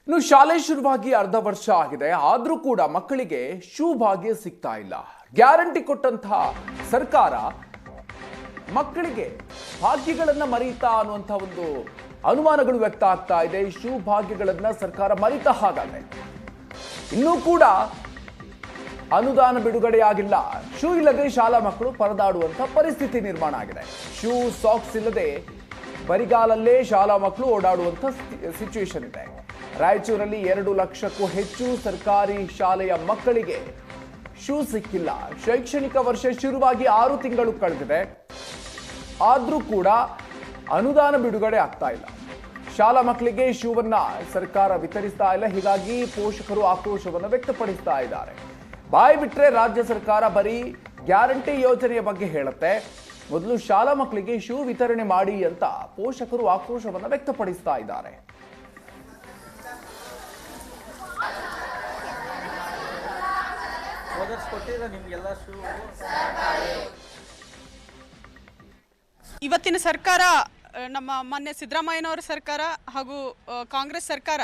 ಇನ್ನು ಶಾಲೆ ಶುರುವಾಗಿ ಅರ್ಧ ವರ್ಷ ಆಗಿದೆ, ಆದ್ರೂ ಕೂಡ ಮಕ್ಕಳಿಗೆ ಶೂ ಭಾಗ್ಯ ಸಿಗ್ತಾ ಇಲ್ಲ. ಗ್ಯಾರಂಟಿ ಕೊಟ್ಟಂತಹ ಸರ್ಕಾರ ಮಕ್ಕಳಿಗೆ ಭಾಗ್ಯಗಳನ್ನ ಮರೀತಾ ಅನ್ನುವಂಥ ಒಂದು ಅನುಮಾನಗಳು ವ್ಯಕ್ತ ಆಗ್ತಾ ಇದೆ. ಶೂ ಭಾಗ್ಯಗಳನ್ನ ಸರ್ಕಾರ ಮರೀತಾ ಹಾಗಾದ್ರೆ ಇನ್ನೂ ಕೂಡ ಅನುದಾನ ಬಿಡುಗಡೆಯಾಗಿಲ್ಲ. ಶೂ ಇಲ್ಲದೆ ಶಾಲಾ ಮಕ್ಕಳು ಪರದಾಡುವಂತ ಪರಿಸ್ಥಿತಿ ನಿರ್ಮಾಣ ಆಗಿದೆ. ಶೂ ಸಾಕ್ಸ್ ಇಲ್ಲದೆ ಬರಿಗಾಲಲ್ಲೇ ಶಾಲಾ ಮಕ್ಕಳು ಓಡಾಡುವಂತ ಸಿಚುವೇಶನ್ ಇದೆ. ರಾಯಚೂರಲ್ಲಿ 2 ಲಕ್ಷಕ್ಕೂ ಹೆಚ್ಚು ಸರ್ಕಾರಿ ಶಾಲೆಯ ಮಕ್ಕಳಿಗೆ ಶೂ ಸಿಕ್ಕಿಲ್ಲ. ಶೈಕ್ಷಣಿಕ ವರ್ಷ ಶುರುವಾಗಿ 6 ತಿಂಗಳು ಕಳೆದಿದೆ, ಆದ್ರೂ ಕೂಡ ಅನುದಾನ ಬಿಡುಗಡೆ ಆಗ್ತಾ ಇಲ್ಲ. ಶಾಲಾ ಮಕ್ಕಳಿಗೆ ಶೂವನ್ನ ಸರ್ಕಾರ ವಿತರಿಸ್ತಾ ಇಲ್ಲ. ಹೀಗಾಗಿ ಪೋಷಕರು ಆಕ್ರೋಶವನ್ನು ವ್ಯಕ್ತಪಡಿಸ್ತಾ ಇದ್ದಾರೆ. ಬಾಯಿ ಬಿಟ್ರೆ ರಾಜ್ಯ ಸರ್ಕಾರ ಬರೀ ಗ್ಯಾರಂಟಿ ಯೋಜನೆಯ ಬಗ್ಗೆ ಹೇಳುತ್ತೆ, ಮೊದಲು ಶಾಲಾ ಮಕ್ಕಳಿಗೆ ಶೂ ವಿತರಣೆ ಮಾಡಿ ಅಂತ ಪೋಷಕರು ಆಕ್ರೋಶವನ್ನು ವ್ಯಕ್ತಪಡಿಸ್ತಾ ಇದ್ದಾರೆ. ಇವತ್ತಿನ ಸರ್ಕಾರ, ನಮ್ಮ ಮಾನ್ಯ ಸಿದ್ದರಾಮಯ್ಯನವರ ಸರ್ಕಾರ ಹಾಗೂ ಕಾಂಗ್ರೆಸ್ ಸರ್ಕಾರ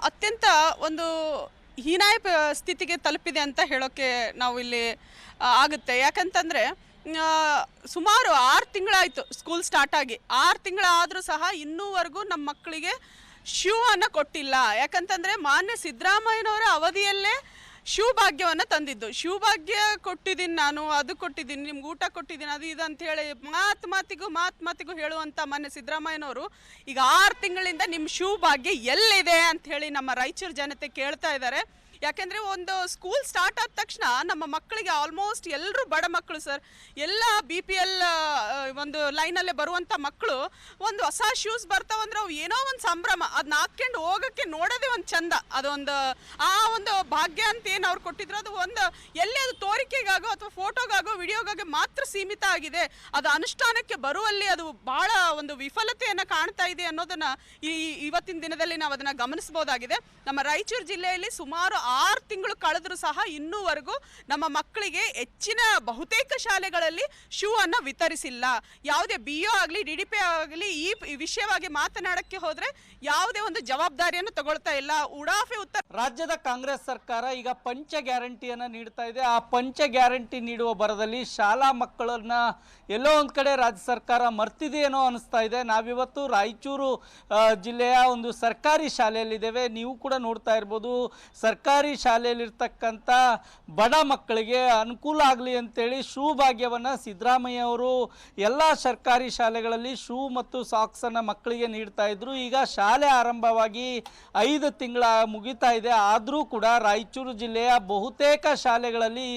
ಅತ್ಯಂತ ಒಂದು ಹೀನಾಯ ಸ್ಥಿತಿಗೆ ತಲುಪಿದೆ ಅಂತ ಹೇಳೋಕ್ಕೆ ನಾವು ಇಲ್ಲಿ ಆಗುತ್ತೆ. ಯಾಕಂತಂದರೆ ಸುಮಾರು 6 ತಿಂಗಳಾಯಿತು ಸ್ಕೂಲ್ ಸ್ಟಾರ್ಟ್ ಆಗಿ. 6 ತಿಂಗಳಾದರೂ ಸಹ ಇನ್ನೂವರೆಗೂ ನಮ್ಮ ಮಕ್ಕಳಿಗೆ ಶೂ ಅನ್ನು ಕೊಟ್ಟಿಲ್ಲ. ಯಾಕಂತಂದರೆ ಮಾನ್ಯ ಸಿದ್ದರಾಮಯ್ಯನವರ ಅವಧಿಯಲ್ಲೇ ಶೂ ಭಾಗ್ಯವನ್ನು ತಂದಿದ್ದು. ಶೂ ಭಾಗ್ಯ ಕೊಟ್ಟಿದ್ದೀನಿ, ನಾನು ಅದು ಕೊಟ್ಟಿದ್ದೀನಿ, ನಿಮ್ಗೆ ಊಟ ಕೊಟ್ಟಿದ್ದೀನಿ, ಅದು ಇದು ಅಂಥೇಳಿ ಮಾತಿಗೂ ಹೇಳುವಂಥ ಮಾನ್ಯ ಸಿದ್ದರಾಮಯ್ಯನವರು ಈಗ 6 ತಿಂಗಳಿಂದ ನಿಮ್ಮ ಶೂ ಭಾಗ್ಯ ಎಲ್ಲಿದೆ ಅಂಥೇಳಿ ನಮ್ಮ ರಾಯಚೂರು ಜನತೆ ಕೇಳ್ತಾ ಇದ್ದಾರೆ. ಯಾಕೆಂದರೆ ಒಂದು ಸ್ಕೂಲ್ ಸ್ಟಾರ್ಟ್ ಆದ ತಕ್ಷಣ ನಮ್ಮ ಮಕ್ಕಳಿಗೆ ಆಲ್ಮೋಸ್ಟ್ ಎಲ್ಲರೂ ಬಡ ಮಕ್ಕಳು ಸರ್, ಎಲ್ಲ BPL ಒಂದು ಲೈನಲ್ಲೇ ಬರುವಂಥ ಮಕ್ಕಳು ಒಂದು ಹೊಸ ಶೂಸ್ ಬರ್ತಾವಂದ್ರೆ ಅವು ಏನೋ ಒಂದು ಸಂಭ್ರಮ, ಅದನ್ನ ಹಾಕ್ಕೊಂಡು ಹೋಗೋಕ್ಕೆ ನೋಡೋದೇ ಒಂದು ಚಂದ. ಅದೊಂದು ಆ ಒಂದು ಭಾಗ್ಯ ಅಂತ ಏನು ಅವ್ರು ಕೊಟ್ಟಿದ್ರು, ಅದು ಒಂದು ಎಲ್ಲಿ ಅದು ತೋರಿಕೆಗಾಗೋ ಅಥವಾ ಫೋಟೋಗಾಗೋ ವಿಡಿಯೋಗಾಗೋ ಮಾತ್ರ ಸೀಮಿತ ಆಗಿದೆ. ಅದು ಅನುಷ್ಠಾನಕ್ಕೆ ಬರುವಲ್ಲಿ ಅದು ಬಹಳ ಒಂದು ವಿಫಲತೆಯನ್ನು ಕಾಣ್ತಾ ಇದೆ ಅನ್ನೋದನ್ನು ಇವತ್ತಿನ ದಿನದಲ್ಲಿ ನಾವು ಅದನ್ನು ಗಮನಿಸ್ಬೋದಾಗಿದೆ. ನಮ್ಮ ರಾಯಚೂರು ಜಿಲ್ಲೆಯಲ್ಲಿ ಸುಮಾರು 6 ತಿಂಗಳು ಕಳೆದರೂ ಸಹ ಇನ್ನೂವರೆಗೂ ನಮ್ಮ ಮಕ್ಕಳಿಗೆ ಹೆಚ್ಚಿನ ಬಹುತೇಕ ಶಾಲೆಗಳಲ್ಲಿ ಶೂ ಅನ್ನು ವಿತರಿಸಿಲ್ಲ. ಯಾವುದೇ BO ಆಗಲಿ DDP ಆಗಲಿ ಈ ವಿಷಯವಾಗಿ ಮಾತನಾಡಕ್ಕೆ ಹೋದ್ರೆ ಯಾವುದೇ ಒಂದು ಜವಾಬ್ದಾರಿಯನ್ನು ತಗೊಳ್ತಾ ಇಲ್ಲ. ಉಡಾಫೆ ಉತ್ತರ ರಾಜ್ಯದ ಕಾಂಗ್ರೆಸ್ ಸರ್ಕಾರ ಈಗ ಪಂಚ ಗ್ಯಾರಂಟಿಯನ್ನು ನೀಡ್ತಾ ಇದೆ. ಆ ಪಂಚ ಗ್ಯಾರಂಟಿ ನೀಡುವ ಬರದಲ್ಲಿ ಶಾಲಾ ಮಕ್ಕಳನ್ನ ಎಲ್ಲೋ ಒಂದು ಕಡೆ ರಾಜ್ಯ ಸರ್ಕಾರ ಮರ್ತಿದೆಯೇನೋ ಅನಿಸ್ತಾ ಇದೆ. ನಾವಿವತ್ತು ರಾಯಚೂರು ಜಿಲ್ಲೆಯ ಒಂದು ಸರ್ಕಾರಿ ಶಾಲೆಯಲ್ಲಿದ್ದೇವೆ. ನೀವು ಕೂಡ ನೋಡ್ತಾ ಇರ್ಬೋದು, ಸರ್ಕಾರಿ ಶಾಲೆಯಲ್ಲಿರ್ತಕ್ಕಂಥ ಬಡ ಮಕ್ಕಳಿಗೆ ಅನುಕೂಲ ಆಗಲಿ ಅಂತೇಳಿ ಶೂ ಭಾಗ್ಯವನ್ನು ಸಿದ್ದರಾಮಯ್ಯ ಅವರು ಎಲ್ಲ ಸರ್ಕಾರಿ ಶಾಲೆಗಳಲ್ಲಿ ಶೂ ಮತ್ತು ಸಾಕ್ಸನ್ನು ಮಕ್ಕಳಿಗೆ ನೀಡ್ತಾ ಇದ್ರು. ಈಗ ಶಾಲೆ ಆರಂಭವಾಗಿ 5 ತಿಂಗಳ ಮುಗಿತಾ ಇದೆ, ಆದರೂ ಕೂಡ ರಾಯಚೂರು ಜಿಲ್ಲೆಯ ಬಹುತೇಕ ಶಾಲೆಗಳಲ್ಲಿ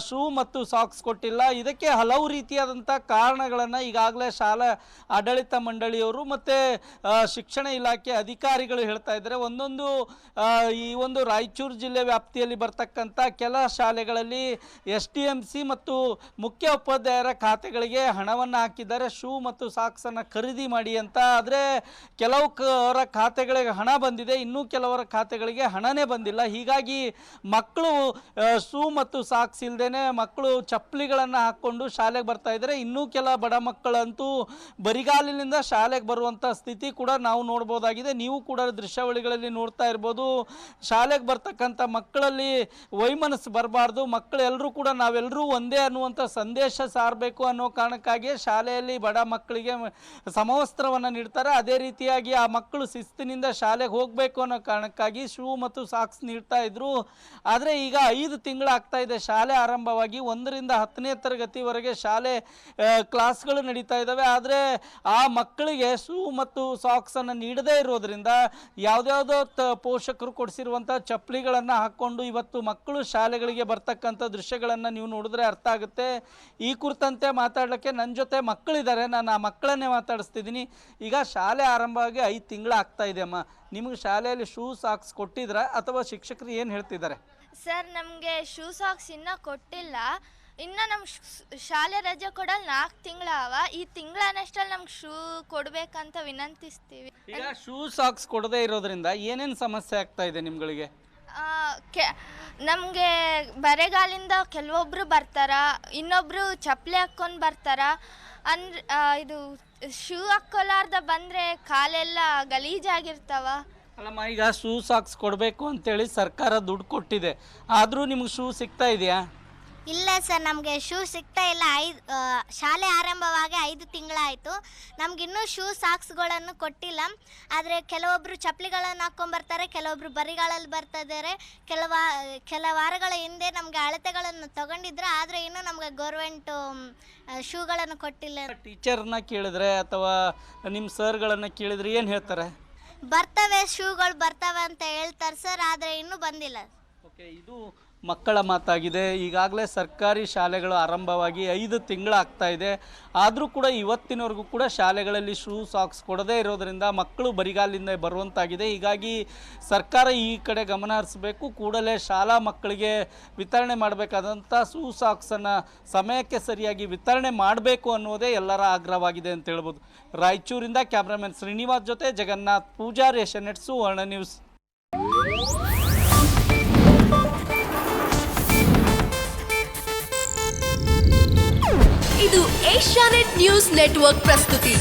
ಶೂ ಮತ್ತು ಸಾಕ್ಸ್ ಕೊಟ್ಟಿಲ್ಲ. ಇದಕ್ಕೆ ಹಲವು ರೀತಿಯಾದಂಥ ಕಾರಣಗಳನ್ನು ಈಗಾಗಲೇ ಶಾಲಾ ಆಡಳಿತ ಮಂಡಳಿಯವರು ಮತ್ತು ಶಿಕ್ಷಣ ಇಲಾಖೆ ಅಧಿಕಾರಿಗಳು ಹೇಳ್ತಾ ಇದ್ದಾರೆ. ಒಂದೊಂದು ಈ ಒಂದು ರಾಯಚೂರು ಜಿಲ್ಲೆ ವ್ಯಾಪ್ತಿಯಲ್ಲಿ ಬರ್ತಕ್ಕಂಥ ಕೆಲ ಶಾಲೆಗಳಲ್ಲಿ SDMC ಮತ್ತು ಮುಖ್ಯ ಉಪಾಧ್ಯಾಯರ ಖಾತೆಗಳಿಗೆ ಹಣವನ್ನು ಹಾಕಿದ್ದಾರೆ, ಶೂ ಮತ್ತು ಸಾಕ್ಸನ್ನು ಖರೀದಿ ಮಾಡಿ ಅಂತ. ಆದರೆ ಕೆಲವರ ಖಾತೆಗಳಿಗೆ ಹಣ ಬಂದಿದೆ, ಇನ್ನೂ ಕೆಲವರ ಖಾತೆಗಳಿಗೆ ಹಣನೇ ಬಂದಿಲ್ಲ. ಹೀಗಾಗಿ ಮಕ್ಕಳು ಶೂ ಮತ್ತು ಸಾಕ್ಸ್ ಇಲ್ಲದೇನೆ ಮಕ್ಕಳು ಚಪ್ಪಲಿಗಳನ್ನು ಹಾಕ್ಕೊಂಡು ಶಾಲೆಗೆ ಬರ್ತಾ ಇದ್ದಾರೆ. ಇನ್ನೂ ಕೆಲ ಬಡ ಮಕ್ಕಳಂತೂ ಬರಿಗಾಲಿನಿಂದ ಶಾಲೆಗೆ ಬರುವಂಥ ಸ್ಥಿತಿ ಕೂಡ ನಾವು ನೋಡ್ಬೋದಾಗಿದೆ. ನೀವು ಕೂಡ ದೃಶ್ಯಾವಳಿಗಳಲ್ಲಿ ನೋಡ್ತಾ ಇರ್ಬೋದು. ಶಾಲೆಗೆ ಬರ್ತಕ್ಕಂಥ ಮಕ್ಕಳಲ್ಲಿ ವೈಮನಸ್ಸು ಬರಬಾರ್ದು, ಮಕ್ಕಳೆಲ್ಲರೂ ಕೂಡ ನಾವೆಲ್ಲರೂ ಒಂದೇ ಅನ್ನುವಂಥ ಸಂದೇಶ ಸಾರಬೇಕು ಅನ್ನೋ ಕಾರಣಕ್ಕಾಗಿ ಶಾಲೆಯಲ್ಲಿ ಬಡ ಮಕ್ಕಳಿಗೆ ಸಮವಸ್ತ್ರವನ್ನು ನೀಡ್ತಾರೆ. ಅದೇ ರೀತಿಯಾಗಿ ಆ ಮಕ್ಕಳು ಶಿಸ್ತಿನಿಂದ ಶಾಲೆಗೆ ಹೋಗಬೇಕು ಅನ್ನೋ ಕಾರಣಕ್ಕಾಗಿ ಶೂ ಮತ್ತು ಸಾಕ್ಸ್ ನೀಡ್ತಾ ಇದ್ರು. ಆದರೆ ಈಗ 5 ತಿಂಗಳಾಗ್ತಾ ಇದೆ ಶಾಲೆ ಆರಂಭವಾಗಿ. 1ರಿಂದ 10ನೇ ತರಗತಿವರೆಗೆ ಶಾಲೆ ಕ್ಲಾಸ್ಗಳು ನಡೀತಾ ಇದ್ದಾವೆ. ಆದರೆ ಆ ಮಕ್ಕಳಿಗೆ ಶೂ ಮತ್ತು ಸಾಕ್ಸನ್ನು ನೀಡದೇ ಇರೋದ್ರಿಂದ ಯಾವುದ್ಯಾವುದೋ ಪೋಷಕರು ಕೊಡಿಸಿರುವಂಥ ಚಪ್ಪಲಿಗಳನ್ನು ಹಾಕ್ಕೊಂಡು ಇವತ್ತು ಮಕ್ಕಳು ಶಾಲೆಗಳಿಗೆ ಬರ್ತಕ್ಕಂಥ ದೃಶ್ಯಗಳನ್ನು ನೀವು ನೋಡಿದ್ರೆ ಅರ್ಥ ಆಗುತ್ತೆ. ಈ ಕುರಿತಂತೆ ಮಾತಾಡಲಿಕ್ಕೆ ನನ್ನ ಜೊತೆ ಮಕ್ಕಳಿದ್ದಾರೆ, ನಾನು ಆ ಮಕ್ಕಳನ್ನೇ ಮಾತಾಡಿಸ್ತಿದ್ದೀನಿ. ಈಗ ಶಾಲೆ ಆರಂಭವಾಗಿ 5 ತಿಂಗಳಾಗ್ತಾ ಇದೆ ಅಮ್ಮ, ನಿಮಗೆ ಶಾಲೆಯಲ್ಲಿ ಶೂ ಸಾಕ್ಸ್ ಕೊಟ್ಟಿದ್ರ ಅಥವಾ ಶಿಕ್ಷಕರು ಏನು ಹೇಳ್ತಿದ್ದಾರೆ? ಸರ್, ನಮಗೆ ಶೂ ಸಾಕ್ಸ್ ಇನ್ನೂ ಕೊಟ್ಟಿಲ್ಲ. ಇನ್ನು ನಮ್ಮ ಶಾಲೆ ರಜೆ ಕೊಡಲು 4 ತಿಂಗಳವ. ಈ ತಿಂಗಳನ್ನಷ್ಟಲ್ಲಿ ನಮ್ಗೆ ಶೂ ಕೊಡಬೇಕಂತ ವಿನಂತಿಸ್ತೀವಿ. ಈಗ ಶೂ ಸಾಕ್ಸ್ ಕೊಡದೇ ಇರೋದ್ರಿಂದ ಏನೇನು ಸಮಸ್ಯೆ ಆಗ್ತಾ ಇದೆ ನಿಮ್ಗಳಿಗೆ? ನಮಗೆ ಬರೆಗಾಲಿಂದ ಕೆಲವೊಬ್ಬರು ಬರ್ತಾರ, ಇನ್ನೊಬ್ಬರು ಚಪ್ಪಲಿ ಹಾಕ್ಕೊಂಡು ಬರ್ತಾರ. ಇದು ಶೂ ಹಾಕ್ಕೊಲಾರ್ದ ಬಂದರೆ ಕಾಲೆಲ್ಲ ಗಲೀಜಾಗಿರ್ತಾವ. ಅಲ್ಲಮ್ಮ, ಈಗ ಶೂ ಸಾಕ್ಸ್ ಕೊಡಬೇಕು ಅಂತೇಳಿ ಸರ್ಕಾರ ದುಡ್ಡು ಕೊಟ್ಟಿದೆ, ಆದರೂ ನಿಮ್ಗೆ ಶೂ ಸಿಗ್ತಾ ಇದೆಯಾ? ಇಲ್ಲ ಸರ್, ನಮಗೆ ಶೂ ಸಿಗ್ತಾ ಇಲ್ಲ. ಶಾಲೆ ಆರಂಭವಾಗಿ 5 ತಿಂಗಳಾಯಿತು, ನಮಗಿನ್ನೂ ಶೂ ಸಾಕ್ಸ್ಗಳನ್ನು ಕೊಟ್ಟಿಲ್ಲ. ಆದರೆ ಕೆಲವೊಬ್ಬರು ಚಪ್ಪಲಿಗಳನ್ನು ಹಾಕ್ಕೊಂಬರ್ತಾರೆ, ಕೆಲವೊಬ್ಬರು ಬರಿಗಾಲಲ್ಲಿ ಬರ್ತಾ ಇದ್ದಾರೆ. ಕೆಲ ವಾರಗಳ ಹಿಂದೆ ನಮಗೆ ಅಳತೆಗಳನ್ನು ತಗೊಂಡಿದ್ರು, ಆದರೆ ಇನ್ನೂ ನಮಗೆ ಗೌರ್ಮೆಂಟು ಶೂಗಳನ್ನು ಕೊಟ್ಟಿಲ್ಲ. ಟೀಚರ್ನ ಕೇಳಿದ್ರೆ ಅಥವಾ ನಿಮ್ಮ ಸರ್ಗಳನ್ನು ಕೇಳಿದ್ರೆ ಏನು ಹೇಳ್ತಾರೆ? ಬರ್ತವೆ, ಶೂಗಳು ಬರ್ತವೆ ಅಂತ ಹೇಳ್ತಾರೆ ಸರ್, ಆದರೆ ಇನ್ನೂ ಬಂದಿಲ್ಲ. ಓಕೆ, ಇದು ಮಕ್ಕಳ ಮಾತಾಗಿದೆ. ಈಗಾಗಲೇ ಸರ್ಕಾರಿ ಶಾಲೆಗಳು ಆರಂಭವಾಗಿ 5 ತಿಂಗಳಾಗ್ತಾ ಇದೆ, ಆದರೂ ಕೂಡ ಇವತ್ತಿನವರೆಗೂ ಕೂಡ ಶಾಲೆಗಳಲ್ಲಿ ಶೂ ಸಾಕ್ಸ್ ಕೊಡದೇ ಇರೋದರಿಂದ ಮಕ್ಕಳು ಬರಿಗಾಲಿಂದ ಬರುವಂತಾಗಿದೆ. ಹೀಗಾಗಿ ಸರ್ಕಾರ ಈ ಕಡೆ ಗಮನ ಹರಿಸಬೇಕು, ಕೂಡಲೇ ಶಾಲಾ ಮಕ್ಕಳಿಗೆ ವಿತರಣೆ ಮಾಡಬೇಕಾದಂಥ ಶೂ ಸಾಕ್ಸನ್ನು ಸಮಯಕ್ಕೆ ಸರಿಯಾಗಿ ವಿತರಣೆ ಮಾಡಬೇಕು ಅನ್ನೋದೇ ಎಲ್ಲರ ಆಗ್ರಹವಾಗಿದೆ ಅಂತ ಹೇಳ್ಬೋದು. ರಾಯಚೂರಿಂದ ಕ್ಯಾಮ್ರಾಮನ್ ಶ್ರೀನಿವಾಸ್ ಜೊತೆ ಜಗನ್ನಾಥ್ ಪೂಜಾರಿ, ಏಷ್ಯಾನೆಟ್ ಸುವರ್ಣ ನ್ಯೂಸ್. ಇದು ಏಷ್ಯಾನೆಟ್ ನ್ಯೂಸ್ ನೆಟ್ವರ್ಕ್ ಪ್ರಸ್ತುತಿ.